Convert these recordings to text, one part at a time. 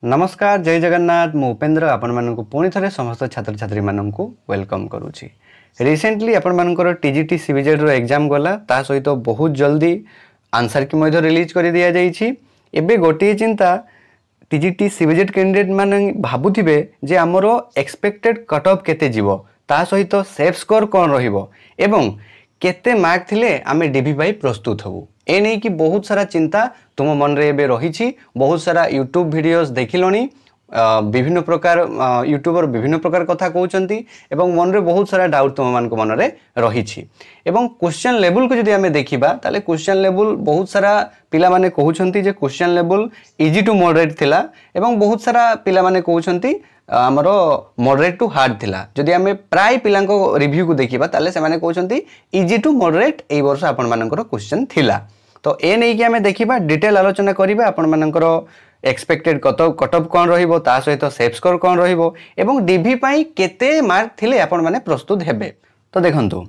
नमस्कार जय जगन्नाथ मु उपेन्द्र आपण मानक पुणी थे समस्त छात्र छात्री मानक वेलकम करुच्ची। रिसेंटली आपण मानकर टीजीटी सीबीजेड रो एग्जाम गला ता सहित बहुत जल्दी आंसर की मध्य रिलीज कर दिया जाइछि। एबे गोटे चिंता टीजीटी सीबीजेड कैंडिडेट माने भाबुथिबे जे हमर एक्सपेक्टेड कट ऑफ केते जीवो ता सहित सेफ स्कोर कोन रहिबो एवं केते मार्क थिले आमे डीबी पाई प्रस्तुत हबु ए नहीं कि बहुत सारा चिंता तुम मन रे एबे रही। बहुत सारा यूट्यूब वीडियोस देखिलोनी विभिन्न प्रकार यूट्यूबर विभिन्न प्रकार कथा कहउचंती एवं मन रे बहुत सारा डाउट तुम मान को मन रे रही। एवं क्वेश्चन लेवल को जदि आमे देखिबा ताले क्वेश्चन लेवल बहुत सारा पिला माने कहउचंती जे question level easy to moderate थिला एवं बहुत सारा पिला माने कहउचंती आमर मॉडरेट टू हार्ड थिला। जदि आमे प्राय पिलांको रिव्यू को देखिबा ताले से माने कहउचंती इजी टू मॉडरेट एई वर्ष आपण मानकर क्वेश्चन थिला। तो ए नहीं कि आमे देखिबा डिटेल आलोचना करिबा आपण मानकर एक्सपेक्टेड कट ऑफ कोन रहिबो ता सहित सेफ स्कोर कोन रहिबो एवं डीवी पाई केते मार्क थिले आपण माने प्रस्तुत हेबे। तो देखंतु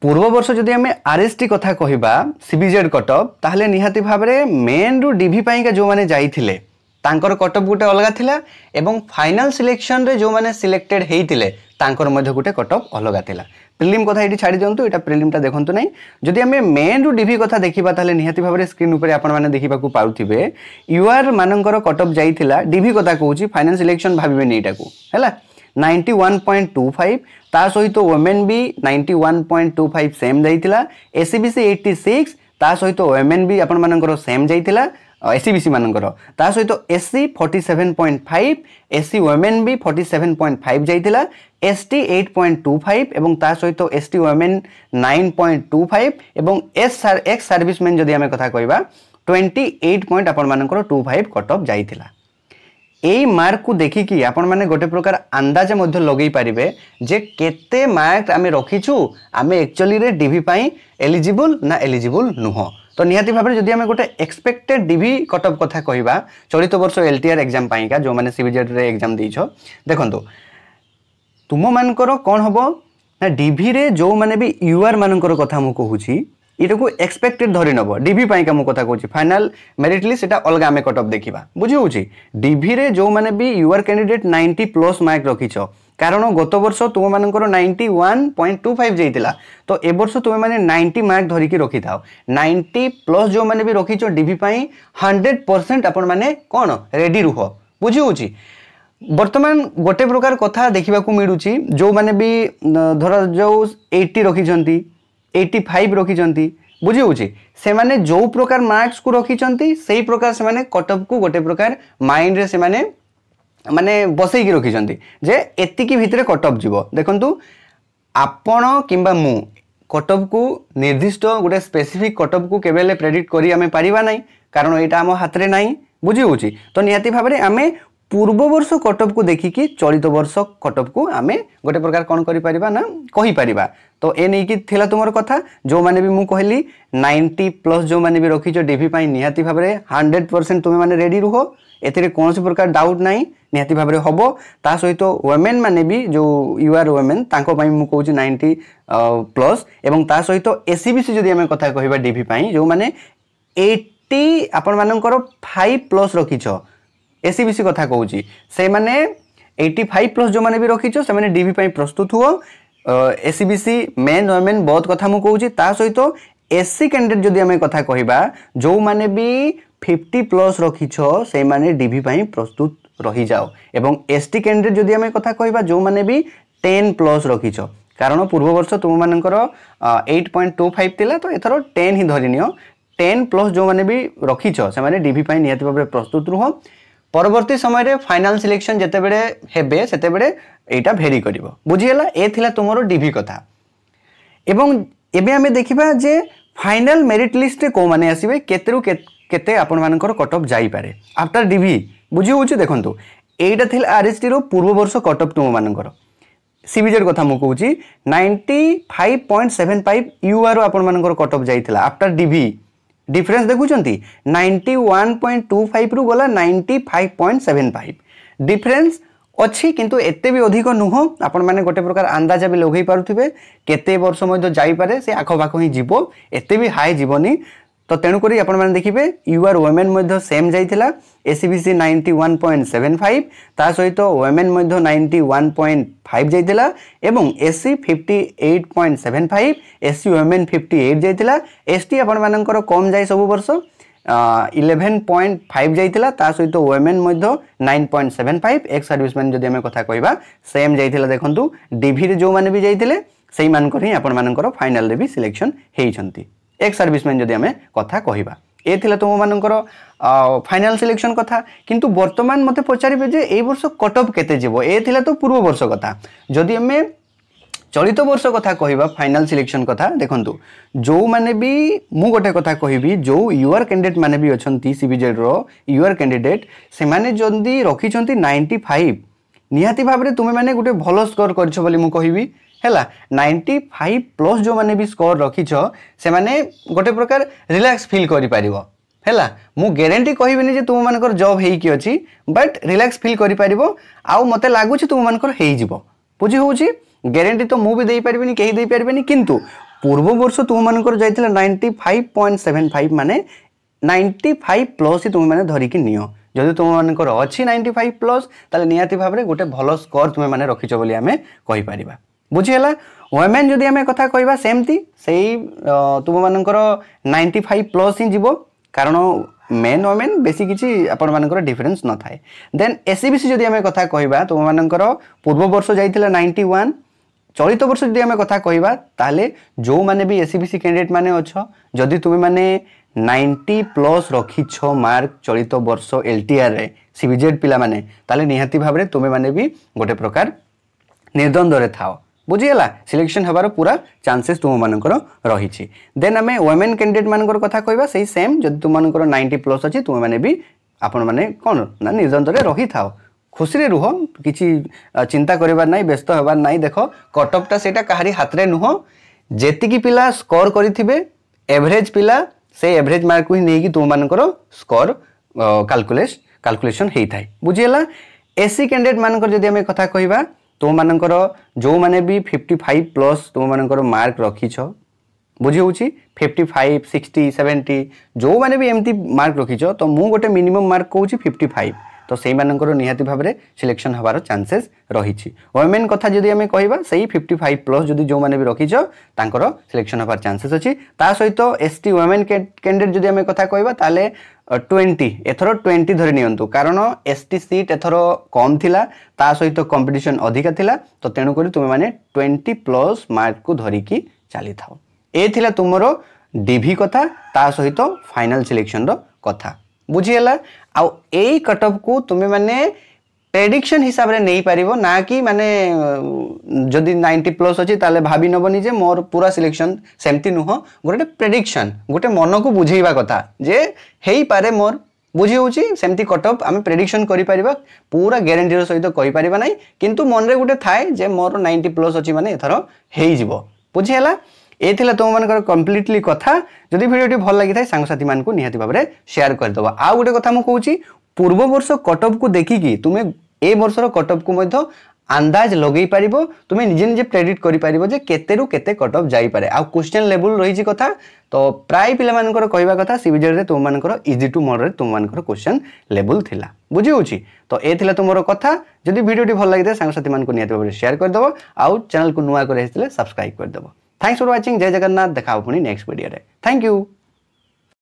पूर्व वर्ष जदि आमे आरएसटी कथा कहिबा सीबीजेड कट ऑफ ताहले निहाती भाबरे मेन रु डीवी पाई का जो माने जाईथिले तांकर कट ऑफ गुटे अलगा थिला एवं फाइनल सिलेक्शन रे जो माने सिलेक्टेड हेइतिले तांकर मध्य गुटे कट ऑफ अलगा थिला। प्रिलिम कथा एटी छाड़ी दियंतु एटा प्रिलिम ता देखंतु नै। जदि आमे मेन रु डीवी कथा देखिबा ताले निहाती भाबरे स्क्रीन ऊपर आपण माने देखिबा को पाउथिबे यूआर मानकर कट ऑफ जाईथिला डीवी कथा कहूची फाइनल सिलेक्शन भाबिबे नै एटा को हैला 91.25 ता सहित वुमेन बी 91.25 सेम जाईथिला एससीबीसी 86 ता सहित वुमेन बी आपण मानकर सेम जाईथिला एससीबीसी मानकर ता सहित एससी 47.5 एससी वुमेन बी 47.5 जाईथिला एसटी 8.25 एवं ता सहित एसटी वुमेन 9.25 एवं एक्स सर्विसमैन जदि आमे कथा कहबा 28 पॉइंट आपण मानकर 25 कट ऑफ जाईथिला। एई मार्क को देखिकी आपण माने गोटे प्रकार अंदाज मध्य लगई पारिबे जे केते मार्क आमे रखिछु आमे एक्चुअली रे डीवी पाई एलिजिबल ना एलिजिबल नुह। तो निहाती भाबरे जदि आमे गोटे एक्सपेक्टेड डीवी कट ऑफ कथा कहिबा चलित वर्ष एलटीआर एग्जाम पाइका जो माने सीबीजेड रे एग्जाम देइछो देखंतु तुम मानकर कोन हबो ना डीवी रे जो माने भी यूआर मानकर कथा मु कहूची इटा को एक्सपेक्टेड धरि नबो डीवी पाइका मु कथा कहूची फाइनल मेरिट लिस्ट सेटा अलगा आमे कट ऑफ देखिबा बुझी होची। डीवी रे जो माने भी यूआर कैंडिडेट 90 प्लस मार्क रखिछो कारण गत वर्ष तुम मानकर 91.25 जाइतिला तो ए वर्ष तुम माने 90 मार्क धरि की रखि थाओ 90 प्लस जो माने भी रखिछो डीवी पाई 100% आपण माने कोन रेडी रुह बुझी होची। वर्तमान गोटे प्रकार कथा देखिबा को मिलुची जो माने भी धर जो 80 रखिछंती 85 रखिछंती बुझी होची से माने जो प्रकार मार्क्स को रखिछंती सेही प्रकार से माने कट ऑफ को गोटे प्रकार माइंड रे से माने बसई की रखिछंती जे एतिकी भितरे कट ऑफ जीवो। देखंतु आपण किंबा मु कट ऑफ को निर्दिष्ट गोटे स्पेसिफिक कट ऑफ को केबेले प्रेडिक्ट करी आमे परिबा नै कारण एटा हम हाथ रे नै बुझी होची। तो निहाती भाबरे आमे पूर्व वर्ष कट ऑफ को देखिकी चलित वर्ष कट ऑफ को आमे गोटे प्रकार कोन करि परिबा ना कहि परिबा। तो ए नै कि थिला तुमर कथा जो माने भी मु कहली 90 प्लस जो माने भी रखिछो डीवी पाई निहाती भाबरे 100% तुमे माने रेडी रुहो एथिरे कोनसी प्रकार डाउट नै निहाती भाबरे हबो। ता सहित वुमेन माने भी जो यूआर वुमेन तांको पाई मु कहूची 90 प्लस एवं ता सहित एससीबीसी जदि आमे कथा कहिबा डीवी पाई जो माने 80 आपण मानकर 5 प्लस रखिछो एससीबीसी कथा कहूची से माने 85 प्लस जो माने भी रखिछो से माने डीवी पाई प्रस्तुत हुओ एससीबीसी मेन वुमेन बहुत कथा मु कहूची। ता सहित एससी कैंडिडेट जदि आमे कथा कहिबा जो माने भी 50 प्लस रखिछो से माने डीवी पाई प्रस्तुत रही जाओ एवं एसटी कैंडिडेट जदि आमे कथा कहिबा जो माने भी 10 प्लस रखिछो कारण पूर्व वर्ष तुम मानकर 8.25 थिला तो एथरो 10 ही धरिनियो 10 प्लस जो माने भी रखिछो से माने डीवी पाई नियत भाबरे प्रस्तुत रुहो। परवर्ती समय रे फाइनल सिलेक्शन जते बेले हेबे सेते बेले एटा भेरी करिवो बुझियला। ए थिला तुमरो डीवी कथा एवं एबे हमें देखिबा जे फाइनल मेरिट लिस्ट रे को माने आसीबे केतेरु केते आपण मानकर कट ऑफ जाई पारे आफ्टर डीवी बुझी होची। देखंतु एटा थिला आरएसटी रो पूर्व वर्ष कट ऑफ तुम मानकर सीबीजेड कथा मु कहूची 95.75 यूआर आपण मानकर कट ऑफ जाईथिला आफ्टर डीवी डिफरेंस देखुचंती 91.25 रु गला 95.75 डिफरेंस अच्छी किंतु एते भी अधिक नुह आपण माने गोटे प्रकार अंदाजा भी लगई पारुथिबे केते वर्ष मध्य जाई पारे से आखो पाखो ही जीवो एते भी हाई जीवनी तो तेणुक आपण देखिए यूआर वोमेन सेम जाइथिला एसीबीसी 91.75 ता सहित वोमेन 91.5 जाइथिला एवं एससी 58.75 एससी वोमेन 58 जाइथिला एसटी आपण मानकर कम जाय सब वर्ष 11.5 जाइथिला ता सहित वोमेन 9.75 एक्स सर्विसमैन जदि आम कथा कहबा सेम जाइथिला देखंतु डीवी रे जो माने भी जाइथिले सेही मानकर ही आपण मानकर फाइनल रे भी सिलेक्शन हेइछंती एक्स सर्विसमैन जदि आम कथा कहबा ए थिला तुम मानकर फाइनल सिलेक्शन कथा किंतु वर्तमान मते पचारिबे जे ए वर्ष कट ऑफ केते जेबो ए थिला तो पूर्व वर्ष कथा जदि आमे चलित वर्ष कथा कहबा फाइनल सिलेक्शन कथा देखंतु जो माने भी मु गोटे कथा कहबी जो यूआर कैंडिडेट माने भी अछंती सीबीजेड रो यूआर कैंडिडेट से माने जंदी रखिछंती 95 निहाती भाबरे तुमे माने गोटे भलो स्कोर करछो बोली मु कहबी हैला 95 प्लस जो माने भी स्कोर रखिछ से माने गोटे प्रकार रिलैक्स फील करि परिबो हैला मु गारंटी कहबिनी जे तुम मानकर जॉब हेई कि अछि बट रिलैक्स फील करि परिबो आ मते लागु छी तुम मानकर हेई जिवो बुझी होउची गारंटी तो मु भी देई परिबिनी केही देई परिबिनी किंतु पूर्व वर्ष तुम मानकर जाइथिला 95.75 माने 95 प्लस ही तुम माने धरि कि नियो जदि तुम मानकर अछि 95 प्लस ताले नियाती भाबरे गोटे भलो स्कोर तुम माने रखिछो बोली हमें कहि परिबा बुझीला वोमेन जदि आम कथा कहबा सेमती सही तुम मानकर 95 प्लस ही जीवो कारण मेन वोमेन बेसी किछि आपण मानकर डिफरेंस न थाए देन एससीबीसी जदि आम कथा कहबा तुम मानकर पूर्व वर्ष जाइथिला 91 चलित वर्ष जदि आम कथा कहबा ताले जो माने भी एससीबीसी कैंडिडेट माने अछ जदि तुम माने 90 प्लस रखिछ मार्क चलित वर्ष एलटीआर रे सीबीजेड पिला माने ताले निहाती भाबरे तुम माने भी गोटे प्रकार निर्द्वंद्व रे थाओ बुझीगला सिलेक्शन हबार पूरा चांसेस तुम मानकर रही देन आम वोमेन कैंडिडेट मानकर कथा कहबा सही सेम जदि तुम मानकर 90 प्लस अछि तुम माने भी आपण माने कोन ना निर्द्वंद्व रे रही थाओ खुशी रे रुह किछि चिंता करबार नाही व्यस्त होबार नाही देखो कटअपटा सेटा कहारी हाथ रे नुह जेति की पिला स्कोर करिथिबे एवरेज पिला से एवरेज मार्क ही नेकी तुम मानकर स्कोर कैलकुलेशन हेई थाए बुझीगला एससी कैंडिडेट मानकर जदि आम कथा कहबा तुम मानकर जो माने भी 55 प्लस तुम मानकर मार्क रखिछ बुझी होउची 55 60 70 जो माने भी एमती मार्क रखिछ तो मु गोटे मिनिमम मार्क कहूची 55 तो सेही मानकर निहाती भाबरे सिलेक्शन हबार चांसेस रहिछि वोमेन कथा जदि आमे कहबा सेही 55 प्लस जदि जो माने भी रखिछ तांकर सिलेक्शन हबार चांसेस अछि ता सहित एसटी वोमेन कैंडिडेट जदि आमे कथा कहबा ताले 20 एथरो 20 धरि नियंतु कारण एसटी सीट एथरो कम थिला ता सहित कंपटीशन अधिका थिला तो तेनु करी तुमे माने 20 प्लस मार्क को धरि की चली थाओ ए थिला तुमरो डीवी कथा ता सहित फाइनल सिलेक्शन रो कथा बुझीगला आउ एई कटअप को तुमे माने प्रेडिक्शन हिसाब रे नहीं पारिबो ना कि माने जदि 90 प्लस अछि ताले भाबी नबनी जे मोर पूरा सिलेक्शन सेमती नुह गोटे प्रेडिक्शन गोटे मन को बुझेइबा कथा जे हेई पारे मोर बुझी होउची सेमती कटअप आमे प्रेडिक्शन करि परिबा पूरा गारंटी सहित कहि परिबा नै किंतु मन रे गोटे थाए जे मोर 90 प्लस अछि माने एथरो हेई जिवो बुझीला ए थिला तुम मानकर कंप्लीटली कथा जदि वीडियोटी भल लागि थाए सांग साथी मान को निहाती भाबरे शेयर कर दबा आ गोटे कथा मु कहूची पूर्व वर्ष कटअप को देखि कि तुमे ए वर्षर कटअप को मध्य अंदाज लगई पारिबो तुमे निजे निजे प्रेडिक्ट करि पारिबो जे केतेरु केते कटअप जाई पारे आ क्वेश्चन लेवल रही कथा तो प्राय पिला मानकर कहबा कथा सीबीजेड रे तुम मानकर इजी टू मॉडरेट तुम मानकर क्वेश्चन लेवल थिला बुझी होची तो ए थिला तुमरो कथा जदि वीडियोटी भल लागि थाए सांग साथी मान को निहाती भाबरे शेयर कर दबो आ चैनल को नुआ करे हितले सब्सक्राइब कर दबो थैंक्स फॉर वाचिंग जय जगन्नाथ देखा पुनी नेक्स्ट वीडियो रे थैंक यू।